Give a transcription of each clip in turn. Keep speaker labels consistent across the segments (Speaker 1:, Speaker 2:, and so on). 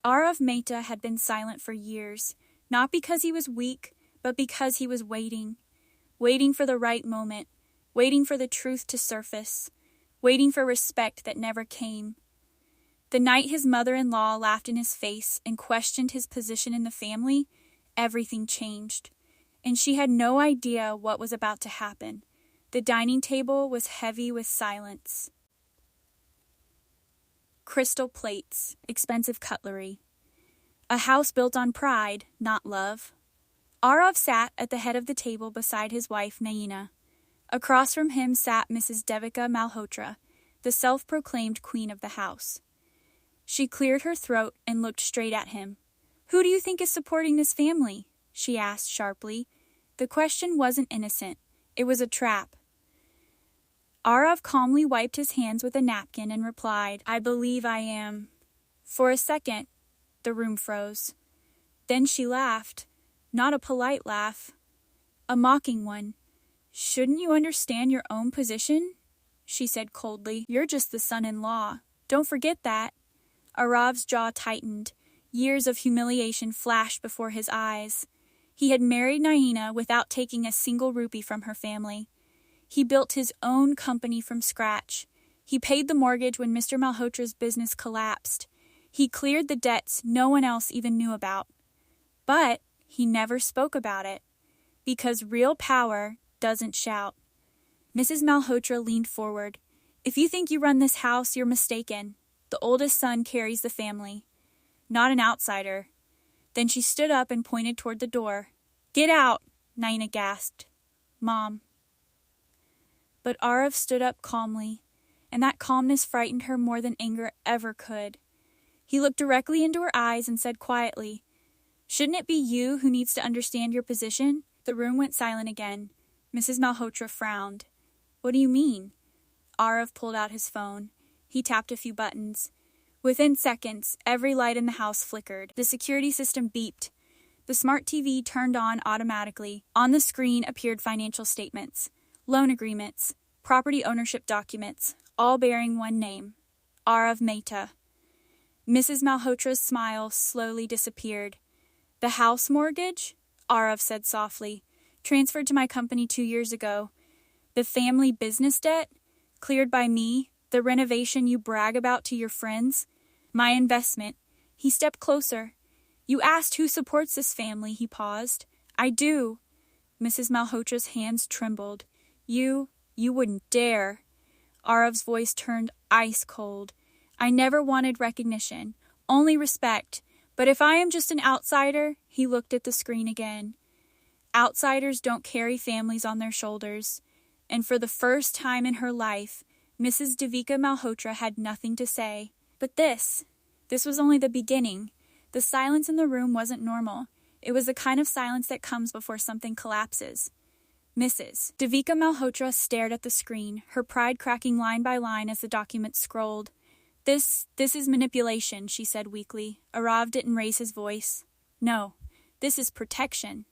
Speaker 1: Aarav Mehta had been silent for years, not because he was weak, but because he was waiting. Waiting for the right moment, waiting for the truth to surface, waiting for respect that never came. The night his mother-in-law laughed in his face and questioned his position in the family, everything changed, and she had no idea what was about to happen. The dining table was heavy with silence. Crystal plates, expensive cutlery. A house built on pride, not love. Aarav sat at the head of the table beside his wife, Naina. Across from him sat Mrs. Devika Malhotra, the self-proclaimed queen of the house. She cleared her throat and looked straight at him. "Who do you think is supporting this family?" she asked sharply. The question wasn't innocent. It was a trap. Aarav calmly wiped his hands with a napkin and replied, "I believe I am." For a second, the room froze. Then she laughed. Not a polite laugh. A mocking one. "Shouldn't you understand your own position?" she said coldly. "You're just the son-in-law. Don't forget that." Aarav's jaw tightened. Years of humiliation flashed before his eyes. He had married Naina without taking a single rupee from her family. He built his own company from scratch. He paid the mortgage when Mr. Malhotra's business collapsed. He cleared the debts no one else even knew about. But he never spoke about it, because real power doesn't shout. Mrs. Malhotra leaned forward. "If you think you run this house, you're mistaken. The oldest son carries the family. Not an outsider." Then she stood up and pointed toward the door. "Get out," Naina gasped. "Mom." But Aarav stood up calmly, and that calmness frightened her more than anger ever could. He looked directly into her eyes and said quietly, "Shouldn't it be you who needs to understand your position?" The room went silent again. Mrs. Malhotra frowned. "What do you mean?" Aarav pulled out his phone. He tapped a few buttons. Within seconds, every light in the house flickered. The security system beeped. The smart TV turned on automatically. On the screen appeared financial statements, loan agreements, property ownership documents, all bearing one name, Aarav Mehta. Mrs. Malhotra's smile slowly disappeared. "The house mortgage?" Aarav said softly. "Transferred to my company 2 years ago. The family business debt? Cleared by me. The renovation you brag about to your friends? My investment." He stepped closer. "You asked who supports this family," he paused. "I do." Mrs. Malhotra's hands trembled. You wouldn't dare." Aarav's voice turned ice cold. "I never wanted recognition, only respect. But if I am just an outsider," he looked at the screen again. "Outsiders don't carry families on their shoulders." And for the first time in her life, Mrs. Devika Malhotra had nothing to say. But this was only the beginning. The silence in the room wasn't normal. It was the kind of silence that comes before something collapses. Mrs. Devika Malhotra stared at the screen, her pride cracking line by line as the document scrolled. This is manipulation," she said weakly. Aarav didn't raise his voice. "No, this is protection."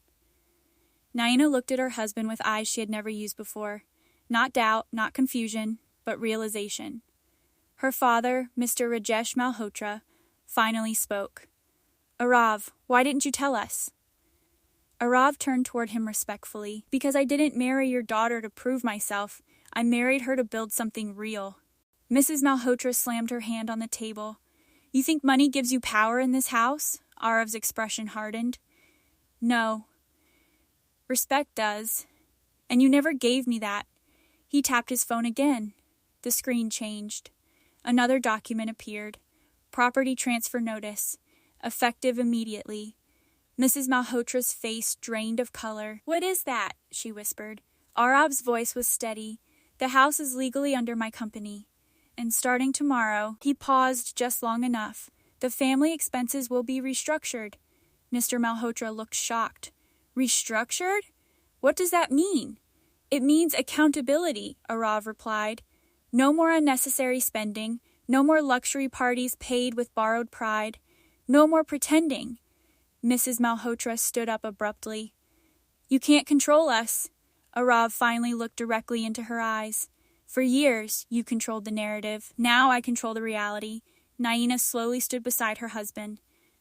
Speaker 1: Naina looked at her husband with eyes she had never used before. Not doubt, not confusion, but realization. Her father, Mr. Rajesh Malhotra, finally spoke. "Aarav, why didn't you tell us?" Aarav turned toward him respectfully. "Because I didn't marry your daughter to prove myself. I married her to build something real." Mrs. Malhotra slammed her hand on the table. "You think money gives you power in this house?" Aarav's expression hardened. "No. Respect does. And you never gave me that." He tapped his phone again. The screen changed. Another document appeared. Property transfer notice. Effective immediately. Mrs. Malhotra's face drained of color. "What is that?" she whispered. Aarav's voice was steady. "The house is legally under my company. And starting tomorrow," he paused just long enough, "the family expenses will be restructured." Mr. Malhotra looked shocked. "Restructured? What does that mean?" "It means accountability," Aarav replied. "No more unnecessary spending, no more luxury parties paid with borrowed pride, no more pretending." Mrs. Malhotra stood up abruptly. "You can't control us." Aarav finally looked directly into her eyes. "For years, you controlled the narrative. Now I control the reality." Naina slowly stood beside her husband.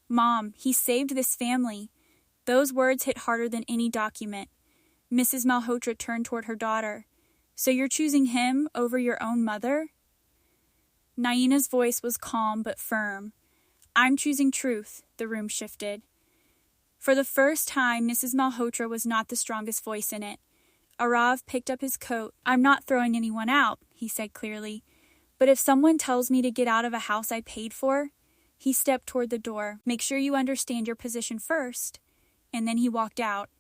Speaker 1: "Mom, he saved this family." Those words hit harder than any document. Mrs. Malhotra turned toward her daughter. "So you're choosing him over your own mother?" Naina's voice was calm but firm. "I'm choosing truth." The room shifted. For the first time, Mrs. Malhotra was not the strongest voice in it. Aarav picked up his coat. "I'm not throwing anyone out," he said clearly. "But if someone tells me to get out of a house I paid for," he stepped toward the door. "Make sure you understand your position first." And then he walked out,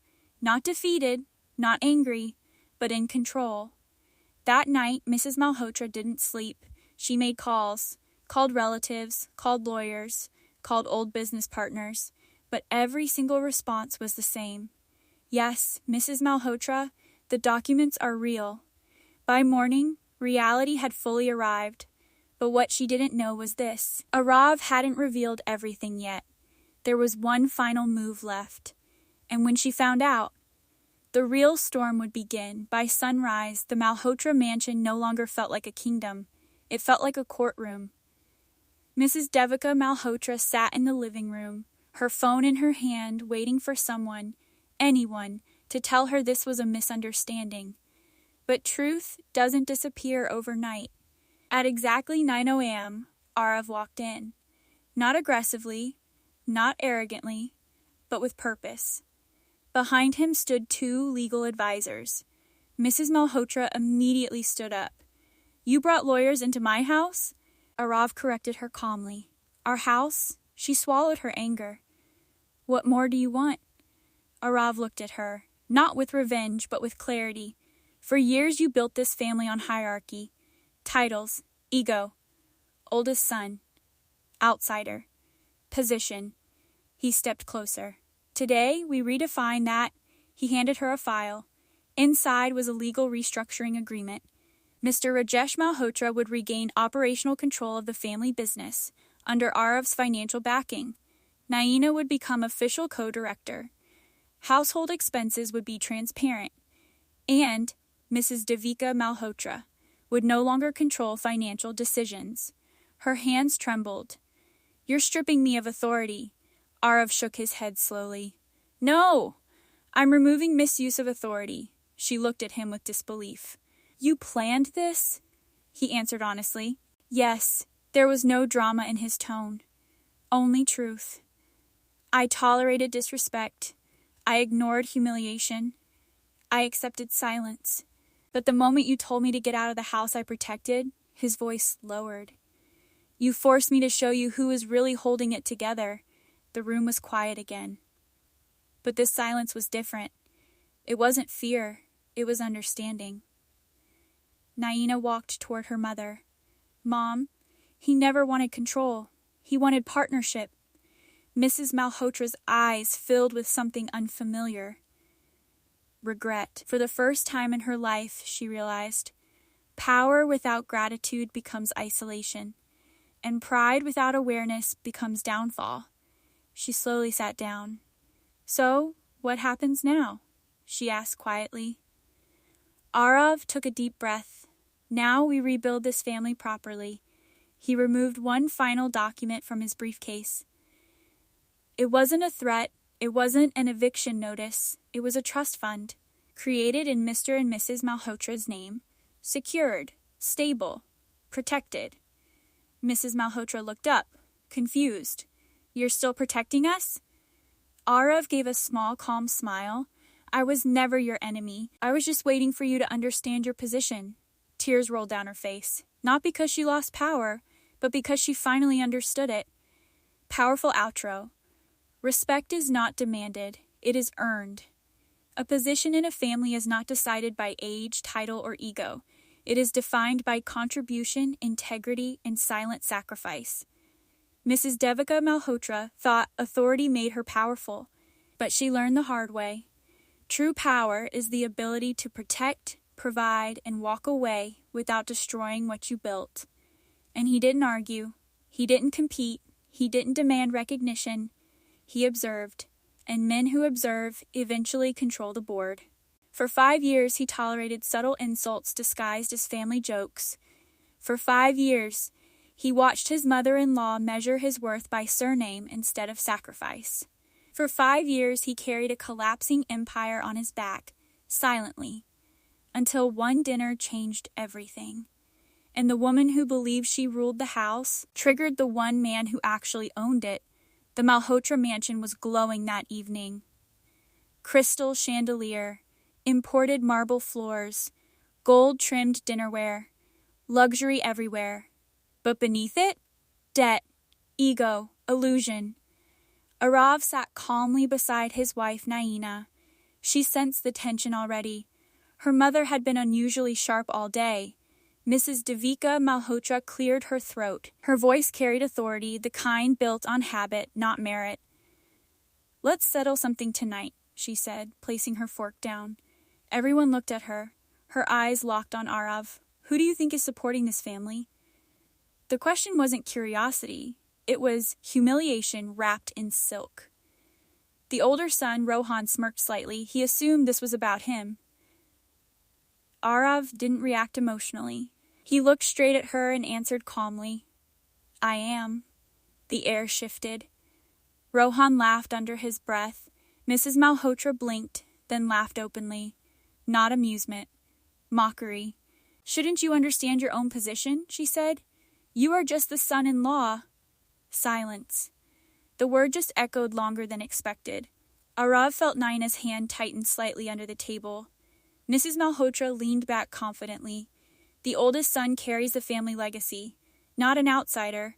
Speaker 1: not defeated, not angry, but in control. That night, Mrs. Malhotra didn't sleep. She made calls, called relatives, called lawyers, called old business partners, but every single response was the same. "Yes, Mrs. Malhotra, the documents are real." By morning, reality had fully arrived, but what she didn't know was this. Aarav hadn't revealed everything yet. There was one final move left. And when she found out, the real storm would begin. By sunrise, the Malhotra mansion no longer felt like a kingdom. It felt like a courtroom. Mrs. Devika Malhotra sat in the living room, her phone in her hand, waiting for someone, anyone, to tell her this was a misunderstanding. But truth doesn't disappear overnight. At exactly 9 a.m., Aarav walked in. Not aggressively, not arrogantly, but with purpose. Behind him stood 2 legal advisors. Mrs. Malhotra immediately stood up. "You brought lawyers into my house?" Aarav corrected her calmly. "Our house?" She swallowed her anger. "What more do you want?" Aarav looked at her, not with revenge, but with clarity. "For years you built this family on hierarchy. Titles, ego, oldest son, outsider, position." He stepped closer. "Today, we redefine that." He handed her a file. Inside was a legal restructuring agreement. Mr. Rajesh Malhotra would regain operational control of the family business under Aarav's financial backing. Naina would become official co-director. Household expenses would be transparent. And Mrs. Devika Malhotra would no longer control financial decisions. Her hands trembled. "You're stripping me of authority." Aarav shook his head slowly. "No! I'm removing misuse of authority." She looked at him with disbelief. "You planned this?" He answered honestly. Yes, there was no drama in his tone. Only truth. "I tolerated disrespect. I ignored humiliation. I accepted silence. But the moment you told me to get out of the house I protected," his voice lowered, "you forced me to show you who was really holding it together." The room was quiet again. But this silence was different. It wasn't fear, it was understanding. Naina walked toward her mother. "Mom, he never wanted control. He wanted partnership." Mrs. Malhotra's eyes filled with something unfamiliar. Regret. For the first time in her life, she realized, power without gratitude becomes isolation, and pride without awareness becomes downfall. She slowly sat down. "So, what happens now?" she asked quietly. Aarav took a deep breath. "Now we rebuild this family properly." He removed one final document from his briefcase. It wasn't a threat. It wasn't an eviction notice. It was a trust fund, created in Mr. and Mrs. Malhotra's name, secured, stable, protected. Mrs. Malhotra looked up, confused. "You're still protecting us?" Aarav gave a small, calm smile. "I was never your enemy. I was just waiting for you to understand your position." Tears rolled down her face, not because she lost power, but because she finally understood it. Powerful outro. Respect is not demanded, it is earned. A position in a family is not decided by age, title, or ego. It is defined by contribution, integrity, and silent sacrifice. Mrs. Devika Malhotra thought authority made her powerful, but she learned the hard way. True power is the ability to protect, provide, and walk away without destroying what you built. And he didn't argue. He didn't compete. He didn't demand recognition. He observed, and men who observe eventually control the board. For 5 years, he tolerated subtle insults disguised as family jokes. For 5 years, He watched his mother-in-law measure his worth by surname instead of sacrifice. For 5 years, he carried a collapsing empire on his back, silently, until one dinner changed everything. And the woman who believed she ruled the house triggered the one man who actually owned it. The Malhotra mansion was glowing that evening. Crystal chandelier, imported marble floors, gold-trimmed dinnerware, luxury everywhere. But beneath it, debt, ego, illusion. Aarav sat calmly beside his wife, Naina. She sensed the tension already. Her mother had been unusually sharp all day. Mrs. Devika Malhotra cleared her throat. Her voice carried authority, the kind built on habit, not merit. "Let's settle something tonight," she said, placing her fork down. Everyone looked at her. Her eyes locked on Aarav. "Who do you think is supporting this family?" The question wasn't curiosity. It was humiliation wrapped in silk. The older son, Rohan, smirked slightly. He assumed this was about him. Aarav didn't react emotionally. He looked straight at her and answered calmly, "I am." The air shifted. Rohan laughed under his breath. Mrs. Malhotra blinked, then laughed openly. Not amusement. Mockery. "Shouldn't you understand your own position?" she said. "You are just the son-in-law." Silence. The word just echoed longer than expected. Aarav felt Naina's hand tighten slightly under the table. Mrs. Malhotra leaned back confidently. The oldest son carries the family legacy, not an outsider.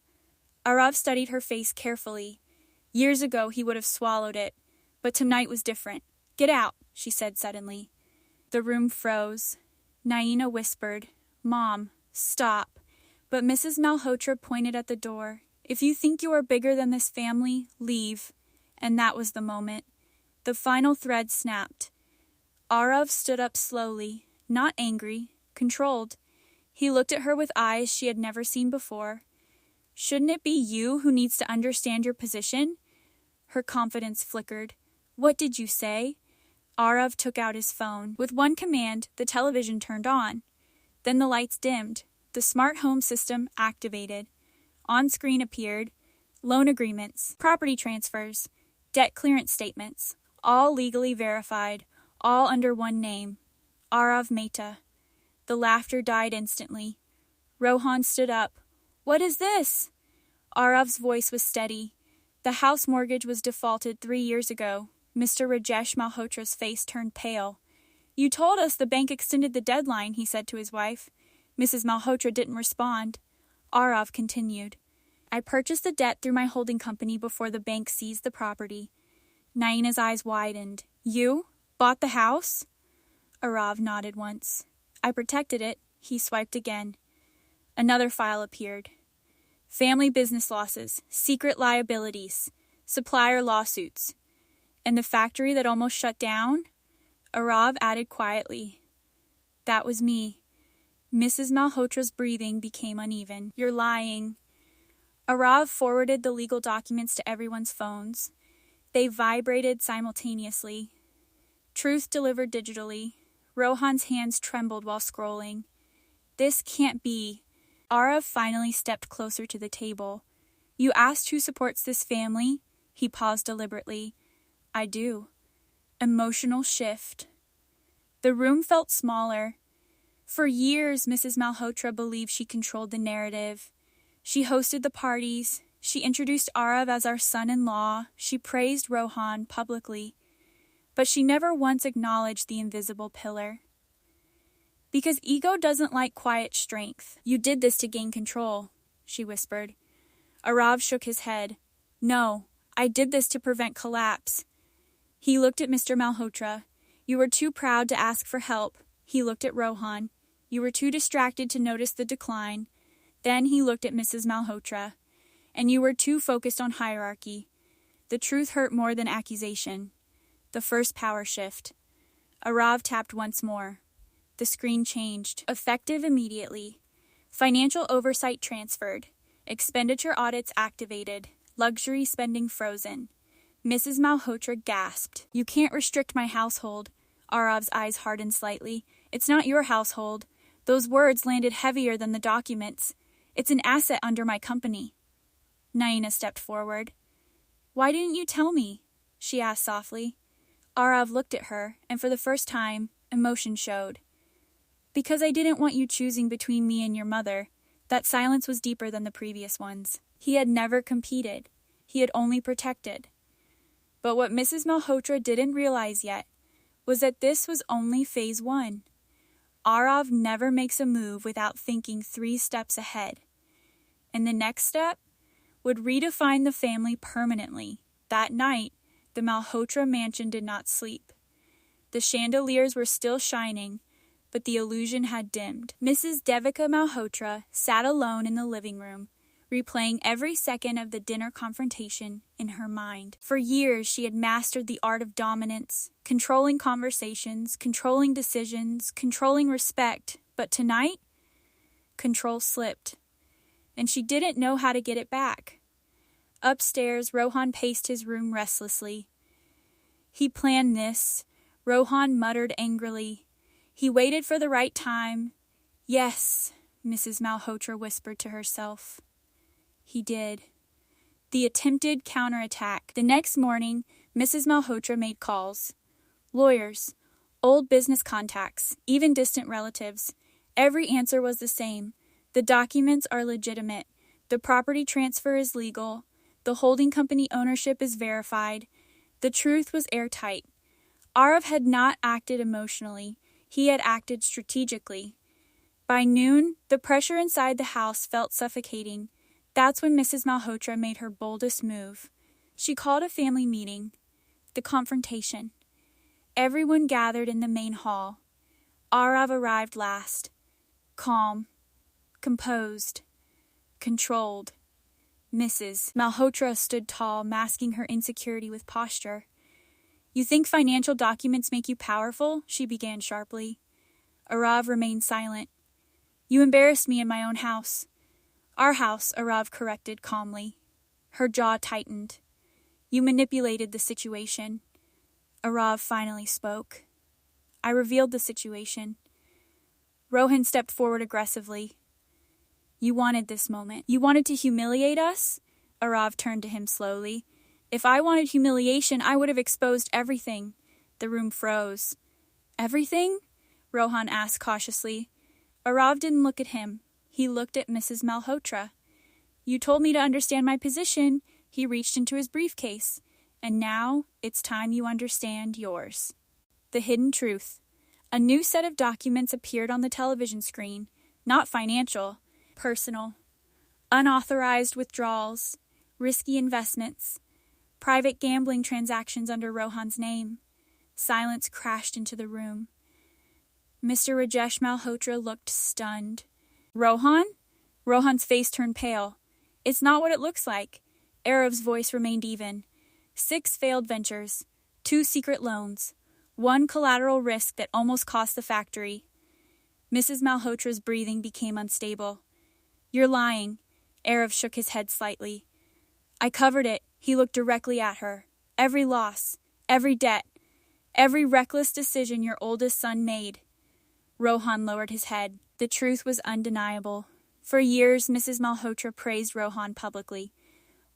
Speaker 1: Aarav studied her face carefully. Years ago he would have swallowed it, but tonight was different. "Get out," she said suddenly. The room froze. Naina whispered, "Mom, stop." But Mrs. Malhotra pointed at the door. "If you think you are bigger than this family, leave." And that was the moment. The final thread snapped. Aarav stood up slowly, not angry, controlled. He looked at her with eyes she had never seen before. "Shouldn't it be you who needs to understand your position?" Her confidence flickered. "What did you say?" Aarav took out his phone. With one command, the television turned on. Then the lights dimmed. The smart home system activated. On screen appeared loan agreements, property transfers, debt clearance statements, all legally verified, all under one name, Aarav Mehta. The laughter died instantly. Rohan stood up. "What is this?" Aarav's voice was steady. "The house mortgage was defaulted 3 years ago." Mr. Rajesh Malhotra's face turned pale. "You told us the bank extended the deadline," he said to his wife. Mrs. Malhotra didn't respond. Aarav continued. "I purchased the debt through my holding company before the bank seized the property." Naina's eyes widened. "You? Bought the house?" Aarav nodded once. "I protected it." He swiped again. Another file appeared. Family business losses, secret liabilities, supplier lawsuits. "And the factory that almost shut down?" Aarav added quietly. "That was me." Mrs. Malhotra's breathing became uneven. "You're lying." Aarav forwarded the legal documents to everyone's phones. They vibrated simultaneously. Truth delivered digitally. Rohan's hands trembled while scrolling. "This can't be." Aarav finally stepped closer to the table. "You asked who supports this family?" He paused deliberately. "I do." Emotional shift. The room felt smaller. For years, Mrs. Malhotra believed she controlled the narrative. She hosted the parties. She introduced Aarav as our son-in-law. She praised Rohan publicly. But she never once acknowledged the invisible pillar. "Because ego doesn't like quiet strength. You did this to gain control," she whispered. Aarav shook his head. "No, I did this to prevent collapse." He looked at Mr. Malhotra. "You were too proud to ask for help." He looked at Rohan. "You were too distracted to notice the decline." Then he looked at Mrs. Malhotra. "And you were too focused on hierarchy." The truth hurt more than accusation. The first power shift. Aarav tapped once more. The screen changed, effective immediately. Financial oversight transferred. Expenditure audits activated. Luxury spending frozen. Mrs. Malhotra gasped. "You can't restrict my household." Aarav's eyes hardened slightly. "It's not your household." Those words landed heavier than the documents. It's an asset under my company. Naina stepped forward. Why didn't you tell me? She asked softly. Aarav looked at her, and for the first time, emotion showed. Because I didn't want you choosing between me and your mother. That silence was deeper than the previous ones. He had never competed. He had only protected. But what Mrs. Malhotra didn't realize yet was that this was only phase 1. Aarav never makes a move without thinking 3 steps ahead. And the next step would redefine the family permanently. That night, the Malhotra mansion did not sleep. The chandeliers were still shining, but the illusion had dimmed. Mrs. Devika Malhotra sat alone in the living room, replaying every second of the dinner confrontation in her mind. For years, she had mastered the art of dominance, controlling conversations, controlling decisions, controlling respect. But tonight, control slipped, and she didn't know how to get it back. Upstairs, Rohan paced his room restlessly. He planned this, Rohan muttered angrily. He waited for the right time. Yes, Mrs. Malhotra whispered to herself. He did. The attempted counterattack. The next morning, Mrs. Malhotra made calls. Lawyers, old business contacts, even distant relatives. Every answer was the same. The documents are legitimate. The property transfer is legal. The holding company ownership is verified. The truth was airtight. Aarav had not acted emotionally. He had acted strategically. By noon, the pressure inside the house felt suffocating. That's when Mrs. Malhotra made her boldest move. She called a family meeting. The confrontation. Everyone gathered in the main hall. Aarav arrived last. Calm. Composed. Controlled. Mrs. Malhotra stood tall, masking her insecurity with posture. You think financial documents make you powerful? She began sharply. Aarav remained silent. You embarrassed me in my own house. Our house, Aarav corrected calmly. Her jaw tightened. You manipulated the situation. Aarav finally spoke. I revealed the situation. Rohan stepped forward aggressively. You wanted this moment. You wanted to humiliate us? Aarav turned to him slowly. If I wanted humiliation, I would have exposed everything. The room froze. Everything? Rohan asked cautiously. Aarav didn't look at him. He looked at Mrs. Malhotra. You told me to understand my position. He reached into his briefcase. And now, it's time you understand yours. The hidden truth. A new set of documents appeared on the television screen. Not financial. Personal. Unauthorized withdrawals. Risky investments. Private gambling transactions under Rohan's name. Silence crashed into the room. Mr. Rajesh Malhotra looked stunned. Rohan? Rohan's face turned pale. It's not what it looks like. Aarav's voice remained even. 6 failed ventures. 2 secret loans. 1 collateral risk that almost cost the factory. Mrs. Malhotra's breathing became unstable. You're lying. Aarav shook his head slightly. I covered it. He looked directly at her. Every loss, every debt, every reckless decision your oldest son made. Rohan lowered his head. The truth was undeniable. For years, Mrs. Malhotra praised Rohan publicly,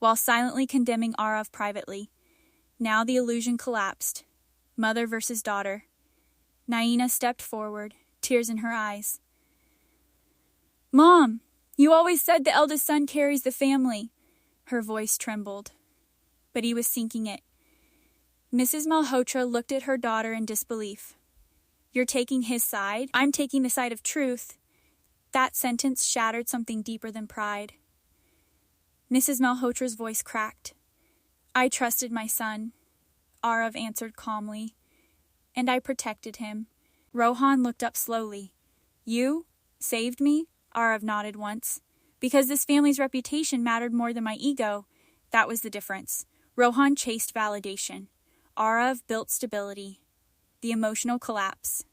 Speaker 1: while silently condemning Aarav privately. Now the illusion collapsed. Mother versus daughter. Naina stepped forward, tears in her eyes. Mom, you always said the eldest son carries the family. Her voice trembled. But he was sinking it. Mrs. Malhotra looked at her daughter in disbelief. You're taking his side? I'm taking the side of truth. That sentence shattered something deeper than pride. Mrs. Malhotra's voice cracked. I trusted my son, Aarav answered calmly, and I protected him. Rohan looked up slowly. You saved me? Aarav nodded once. Because this family's reputation mattered more than my ego. That was the difference. Rohan chased validation. Aarav built stability. The emotional collapse.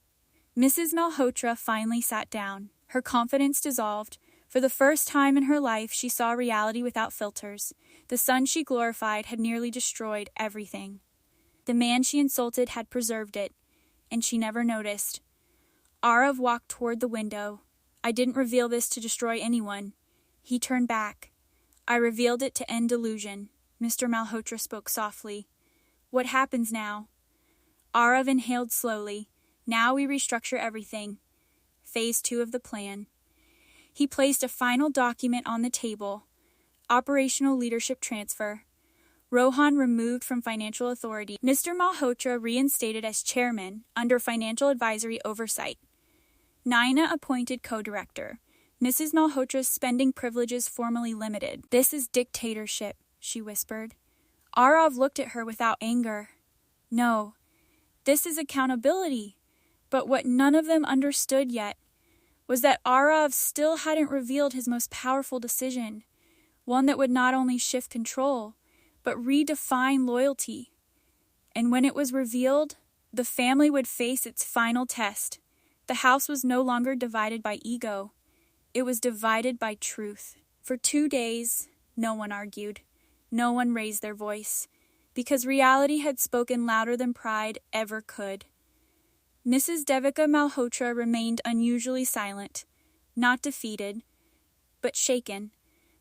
Speaker 1: Mrs. Malhotra finally sat down. Her confidence dissolved. For the first time in her life, she saw reality without filters. The son she glorified had nearly destroyed everything. The man she insulted had preserved it, and she never noticed. Aarav walked toward the window. I didn't reveal this to destroy anyone. He turned back. I revealed it to end delusion. Mr. Malhotra spoke softly. What happens now? Aarav inhaled slowly. Now we restructure everything. Phase 2 of the plan. He placed a final document on the table. Operational leadership transfer. Rohan removed from financial authority. Mr. Malhotra reinstated as chairman under financial advisory oversight. Naina appointed co-director. Mrs. Malhotra's spending privileges formally limited. This is dictatorship, she whispered. Aarav looked at her without anger. No, this is accountability. But what none of them understood yet was that Aarav still hadn't revealed his most powerful decision, one that would not only shift control, but redefine loyalty. And when it was revealed, the family would face its final test. The house was no longer divided by ego. It was divided by truth. For 2 days, no one argued. No one raised their voice, because reality had spoken louder than pride ever could. Mrs. Devika Malhotra remained unusually silent, not defeated, but shaken.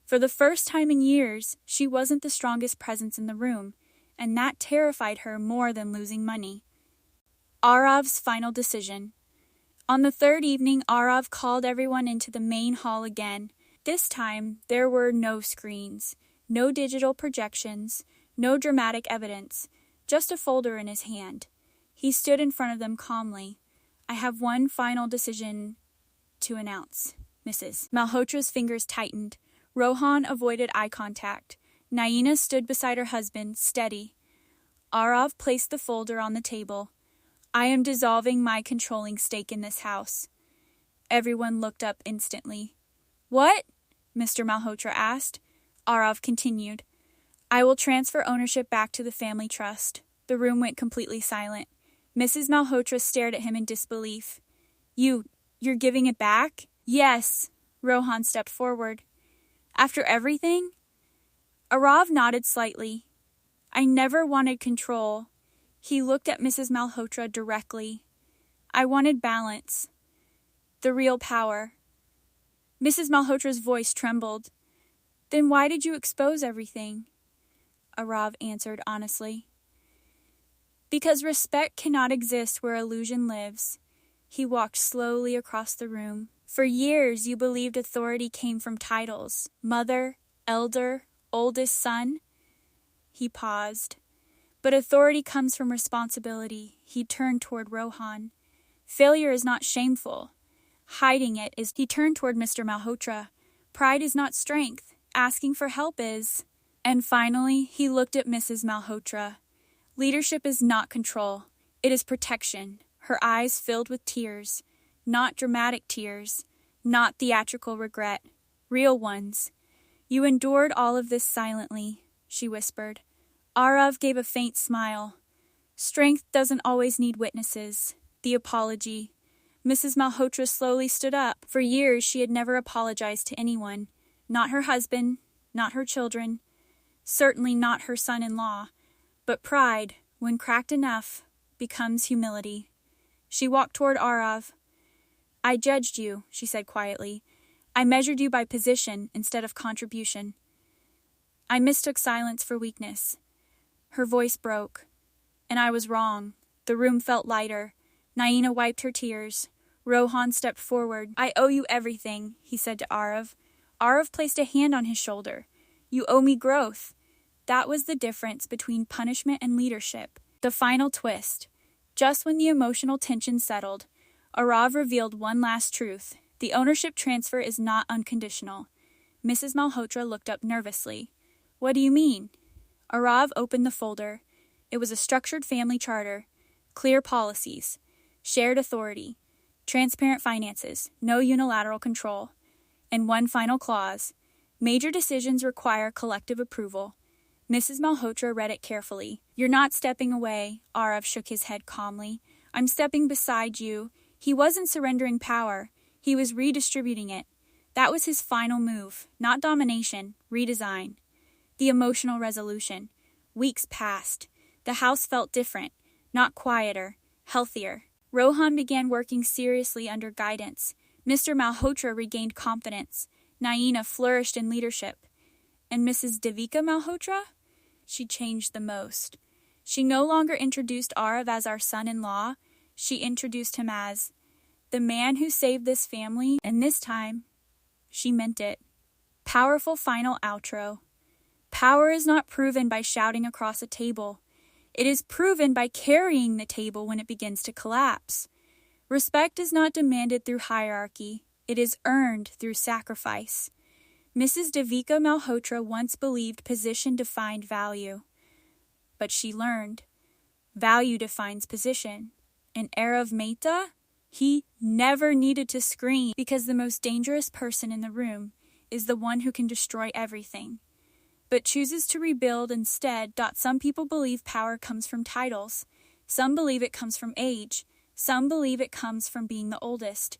Speaker 1: For the first time in years, she wasn't the strongest presence in the room, and that terrified her more than losing money. Aarav's final decision. On the third evening, Aarav called everyone into the main hall again. This time, there were no screens, no digital projections, no dramatic evidence, just a folder in his hand. He stood in front of them calmly. I have one final decision to announce, Mrs. Malhotra's fingers tightened. Rohan avoided eye contact. Naina stood beside her husband, steady. Aarav placed the folder on the table. I am dissolving my controlling stake in this house. Everyone looked up instantly. What? Mr. Malhotra asked. Aarav continued. I will transfer ownership back to the family trust. The room went completely silent. Mrs. Malhotra stared at him in disbelief. You're giving it back? Yes. Rohan stepped forward. After everything? Aarav nodded slightly. I never wanted control. He looked at Mrs. Malhotra directly. I wanted balance. The real power. Mrs. Malhotra's voice trembled. Then why did you expose everything? Aarav answered honestly. Because respect cannot exist where illusion lives. He walked slowly across the room. For years you believed authority came from titles. Mother, elder, oldest son. He paused. But authority comes from responsibility. He turned toward Rohan. Failure is not shameful. Hiding it is. He turned toward Mr. Malhotra. Pride is not strength. Asking for help is. And finally, he looked at Mrs. Malhotra. Leadership is not control. It is protection. Her eyes filled with tears. Not dramatic tears. Not theatrical regret. Real ones. You endured all of this silently, she whispered. Aarav gave a faint smile. Strength doesn't always need witnesses. The apology. Mrs. Malhotra slowly stood up. For years she had never apologized to anyone. Not her husband, not her children, certainly not her son-in-law. But pride, when cracked enough, becomes humility. She walked toward Aarav. I judged you, she said quietly. I measured you by position instead of contribution. I mistook silence for weakness. Her voice broke. And I was wrong. The room felt lighter. Naina wiped her tears. Rohan stepped forward. I owe you everything, he said to Aarav. Aarav placed a hand on his shoulder. You owe me growth. That was the difference between punishment and leadership. The final twist. Just when the emotional tension settled, Aarav revealed one last truth. The ownership transfer is not unconditional. Mrs. Malhotra looked up nervously. What do you mean? Aarav opened the folder. It was a structured family charter. Clear policies. Shared authority. Transparent finances. No unilateral control. And one final clause. Major decisions require collective approval. Mrs. Malhotra read it carefully. You're not stepping away, Aarav shook his head calmly. I'm stepping beside you. He wasn't surrendering power. He was redistributing it. That was his final move. Not domination, redesign. The emotional resolution. Weeks passed. The house felt different. Not quieter. Healthier. Rohan began working seriously under guidance. Mr. Malhotra regained confidence. Naina flourished in leadership. And Mrs. Devika Malhotra? She changed the most. She no longer introduced Aarav as our son-in-law. She introduced him as the man who saved this family, and this time, she meant it. Powerful final outro. Power is not proven by shouting across a table. It is proven by carrying the table when it begins to collapse. Respect is not demanded through hierarchy. It is earned through sacrifice. Mrs. Devika Malhotra once believed position defined value. But she learned value defines position. And Aarav Mehta, he never needed to scream because the most dangerous person in the room is the one who can destroy everything, but chooses to rebuild instead. Some people believe power comes from titles. Some believe it comes from age. Some believe it comes from being the oldest.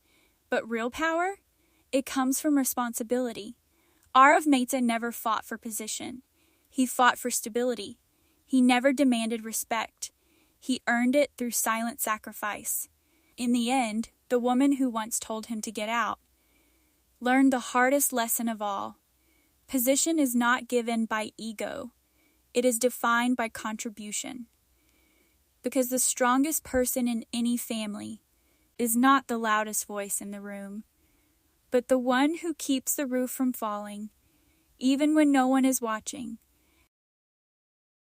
Speaker 1: But real power? It comes from responsibility. Aarav Mehta never fought for position. He fought for stability. He never demanded respect. He earned it through silent sacrifice. In the end, the woman who once told him to get out learned the hardest lesson of all. Position is not given by ego. It is defined by contribution. Because the strongest person in any family is not the loudest voice in the room, but the one who keeps the roof from falling, even when no one is watching.